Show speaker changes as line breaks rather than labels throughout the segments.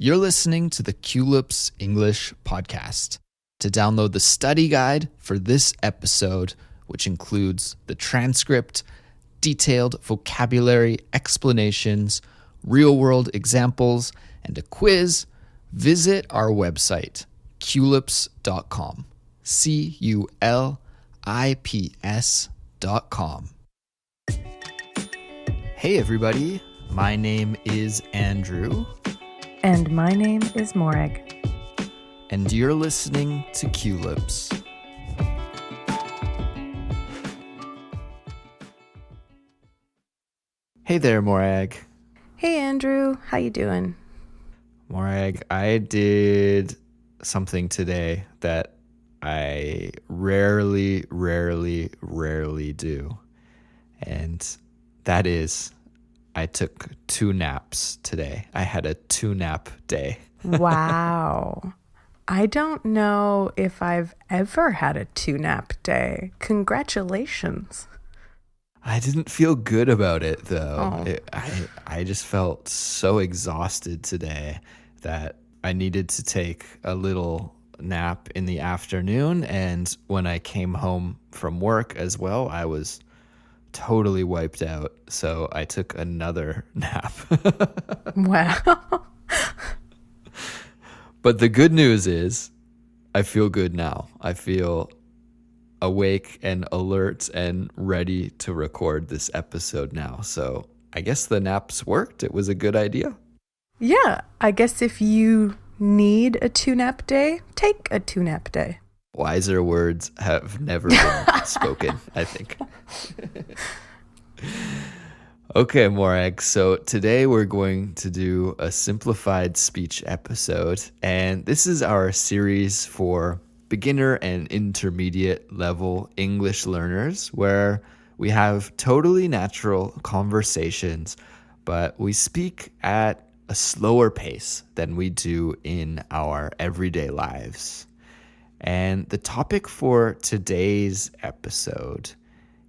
You're listening to the Culips English podcast. To download the study guide for this episode, which includes the transcript, detailed vocabulary explanations, real-world examples, and a quiz, visit our website, culips.com. CULIPS.com. Hey everybody, my name is Andrew.
And my name is Morag.
And you're listening to Culips. Hey there, Morag.
Hey Andrew, how you doing?
Morag, I did something today that I rarely do. And that is, I took 2 naps today. I had a 2-nap day.
Wow. I don't know if I've ever had a 2-nap day. Congratulations.
I didn't feel good about it, though.
Oh.
I just felt so exhausted today that I needed to take a little nap in the afternoon. And when I came home from work as well, I was totally wiped out. So I took another nap.
Wow.
But the good news is I feel good now. I feel awake and alert and ready to record this episode now. So I guess the naps worked. It was a good idea.
Yeah, I guess if you need a 2-nap day, take a 2-nap day.
Wiser words have never been spoken, I think. Okay, Morag. So today we're going to do a simplified speech episode. And this is our series for beginner and intermediate level English learners, where we have totally natural conversations, but we speak at a slower pace than we do in our everyday lives. And the topic for today's episode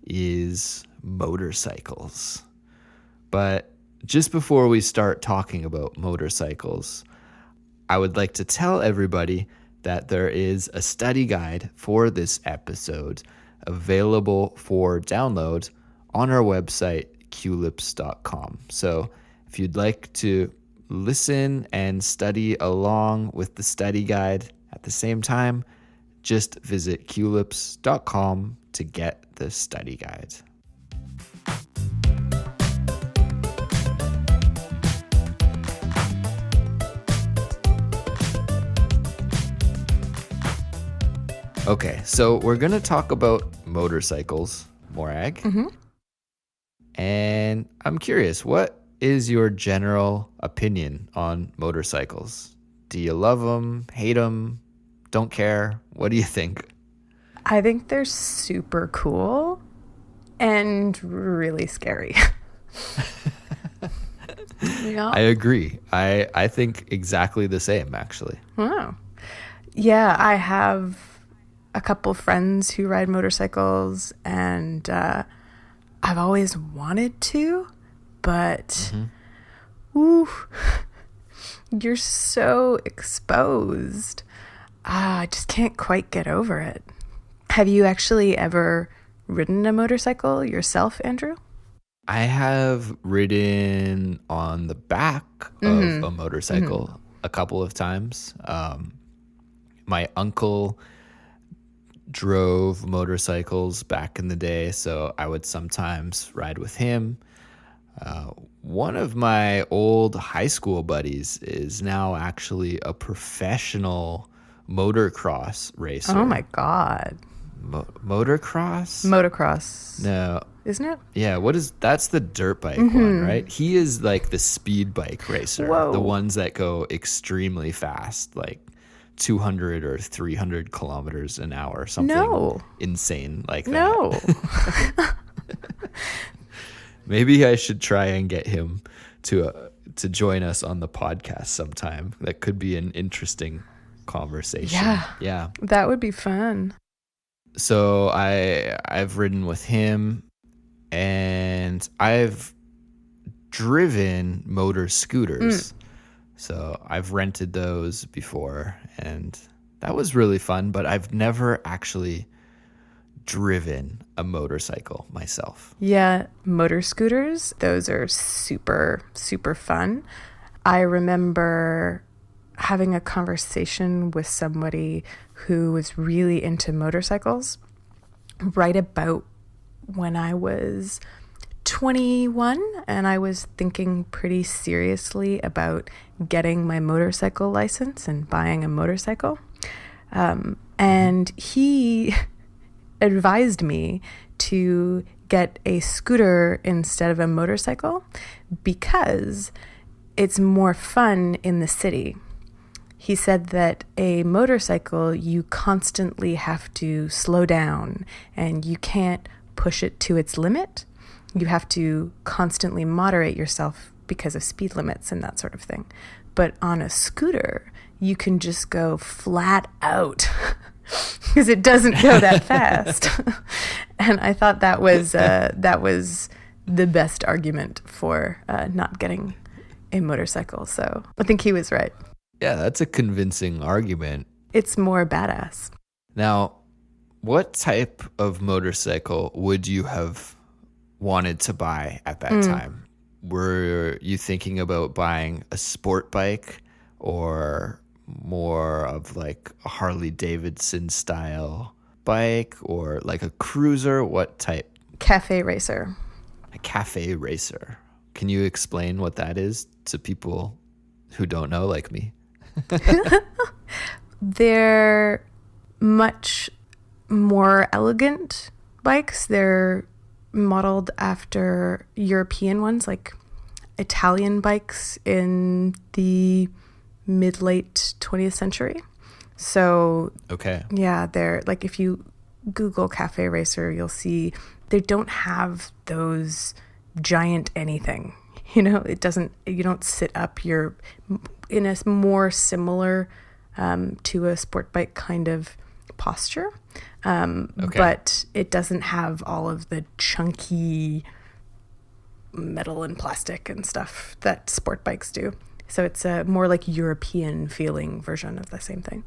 is motorcycles. But just before we start talking about motorcycles, I would like to tell everybody that there is a study guide for this episode available for download on our website, culips.com. So if you'd like to listen and study along with the study guide at the same time, just visit culips.com to get the study guide. Okay, so we're going to talk about motorcycles, Morag.
Mm-hmm.
And I'm curious, what is your general opinion on motorcycles? Do you love them, hate them, don't care? What do you think?
I think they're super cool and really scary. Yeah.
I agree. I think exactly the same, actually.
Wow. Yeah, I have a couple friends who ride motorcycles, and I've always wanted to, but you're so exposed. I just can't quite get over it. Have you actually ever ridden a motorcycle yourself, Andrew?
I have ridden on the back of a motorcycle a couple of times. My uncle drove motorcycles back in the day, so I would sometimes ride with him. One of my old high school buddies is now actually a professional motocross racer.
Oh my God.
Motocross?
Motocross.
No.
Isn't it?
Yeah, that's the dirt bike one, right? He is like the speed bike racer.
Whoa.
The ones that go extremely fast, like 200 or 300 kilometers an hour, something insane like that.
No.
Maybe I should try and get him to join us on the podcast sometime. That could be an interesting conversation. Yeah.
That would be fun.
So I've ridden with him, and I've driven motor scooters. So I've rented those before, and that was really fun, but I've never actually driven a motorcycle myself.
Yeah, motor scooters, those are super, super fun. I remember having a conversation with somebody who was really into motorcycles right about when I was 21, and I was thinking pretty seriously about getting my motorcycle license and buying a motorcycle. And he advised me to get a scooter instead of a motorcycle because it's more fun in the city. He said that a motorcycle, you constantly have to slow down and you can't push it to its limit. You have to constantly moderate yourself because of speed limits and that sort of thing. But on a scooter, you can just go flat out because it doesn't go that fast. And I thought that was the best argument for not getting a motorcycle. So I think he was right.
Yeah, that's a convincing argument.
It's more badass.
Now, what type of motorcycle would you have wanted to buy at that time? Were you thinking about buying a sport bike or more of like a Harley Davidson style bike or like a cruiser? What type?
Cafe racer.
A cafe racer. Can you explain what that is to people who don't know, like me?
They're much more elegant bikes. They're modeled after European ones, like Italian bikes in the mid-late 20th century. So,
okay.
Yeah, they're like, if you Google cafe racer, you'll see they don't have those giant anything. You know, you don't sit up. You're in a more similar to a sport bike kind of posture. But it doesn't have all of the chunky metal and plastic and stuff that sport bikes do. So it's a more like European feeling version of the same thing.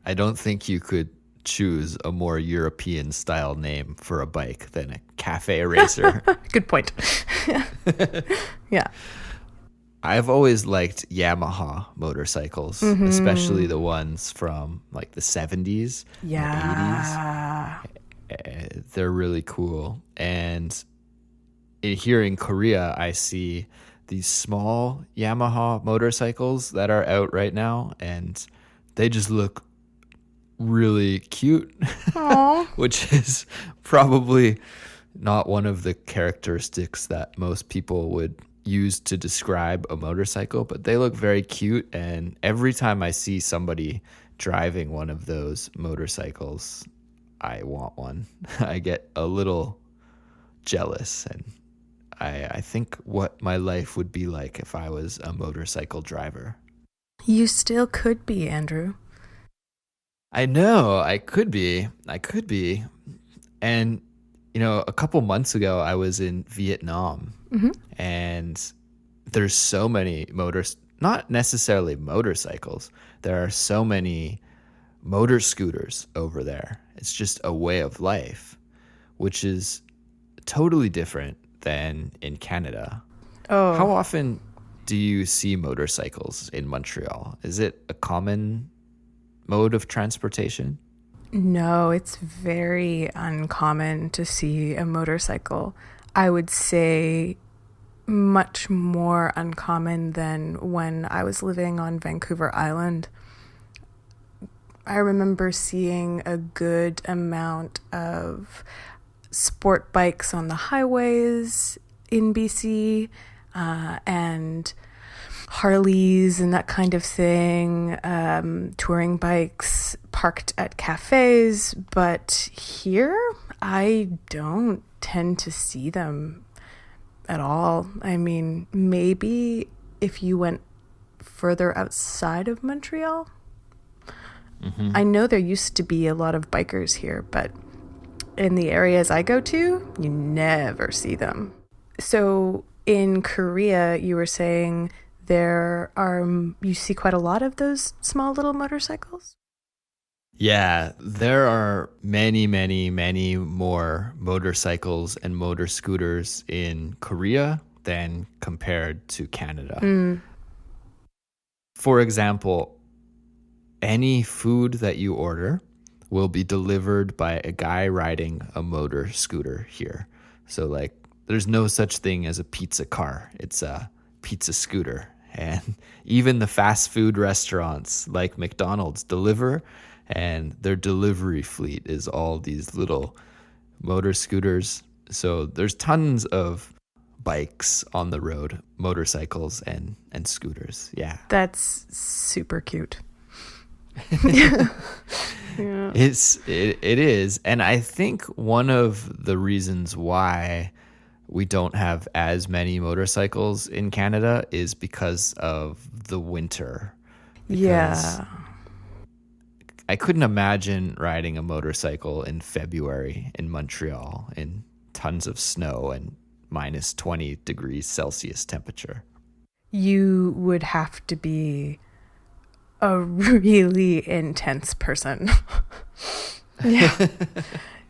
I don't think you could choose a more European style name for a bike than a cafe racer.
Good point. Yeah.
I've always liked Yamaha motorcycles, especially the ones from like the 70s,
yeah,
the 80s. They're really cool. And here in Korea, I see these small Yamaha motorcycles that are out right now, and they just look really cute, which is probably not one of the characteristics that most people would use to describe a motorcycle, but they look very cute. And every time I see somebody driving one of those motorcycles, I want one. I get a little jealous, and I think what my life would be like if I was a motorcycle driver.
You still could be, Andrew.
I know, I could be. And, you know, a couple months ago, I was in Vietnam, and there's so many not necessarily motorcycles. There are so many motor scooters over there. It's just a way of life, which is totally different than in Canada.
Oh.
How often do you see motorcycles in Montreal? Is it a common mode of transportation?
No, it's very uncommon to see a motorcycle. I would say much more uncommon than when I was living on Vancouver Island. I remember seeing a good amount of sport bikes on the highways in BC, and Harleys and that kind of thing, touring bikes parked at cafes. But here, I don't tend to see them at all. I mean, maybe if you went further outside of Montreal. I know there used to be a lot of bikers here, but in the areas I go to, you never see them. So in Korea, you were saying you see quite a lot of those small little motorcycles?
Yeah, there are many, many, many more motorcycles and motor scooters in Korea than compared to Canada. For example, any food that you order will be delivered by a guy riding a motor scooter here. So like there's no such thing as a pizza car. It's a pizza scooter. And even the fast food restaurants like McDonald's deliver, and their delivery fleet is all these little motor scooters. So there's tons of bikes on the road, motorcycles and scooters. Yeah.
That's super cute. Yeah.
It is. And I think one of the reasons why we don't have as many motorcycles in Canada is because of the winter.
Yeah.
I couldn't imagine riding a motorcycle in February in Montreal in tons of snow and minus 20 degrees Celsius temperature.
You would have to be a really intense person. Yeah.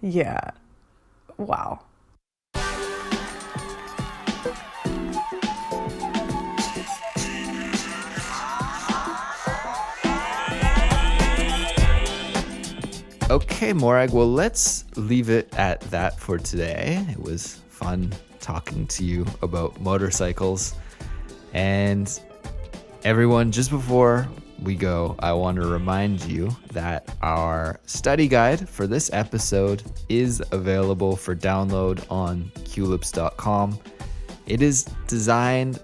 Yeah. Wow.
Okay, Morag, well, let's leave it at that for today. It was fun talking to you about motorcycles. And everyone, just before we go, I want to remind you that our study guide for this episode is available for download on culips.com. It is designed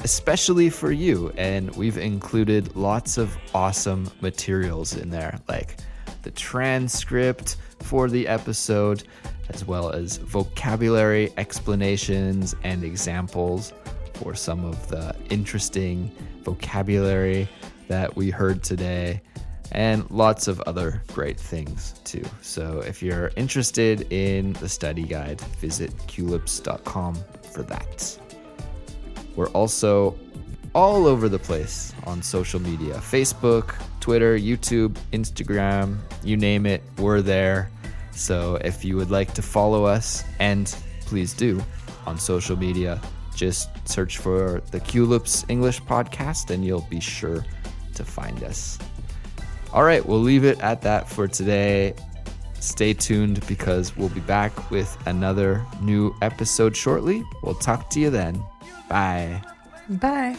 especially for you, and we've included lots of awesome materials in there, like the transcript for the episode, as well as vocabulary explanations and examples for some of the interesting vocabulary that we heard today, and lots of other great things too. So if you're interested in the study guide, visit culips.com for that. We're also all over the place on social media: Facebook, Twitter, YouTube, Instagram, you name it, we're there. So if you would like to follow us, and please do, on social media, just search for the Culips English Podcast and you'll be sure to find us. All right, we'll leave it at that for today. Stay tuned because we'll be back with another new episode shortly. We'll talk to you then. Bye.
Bye.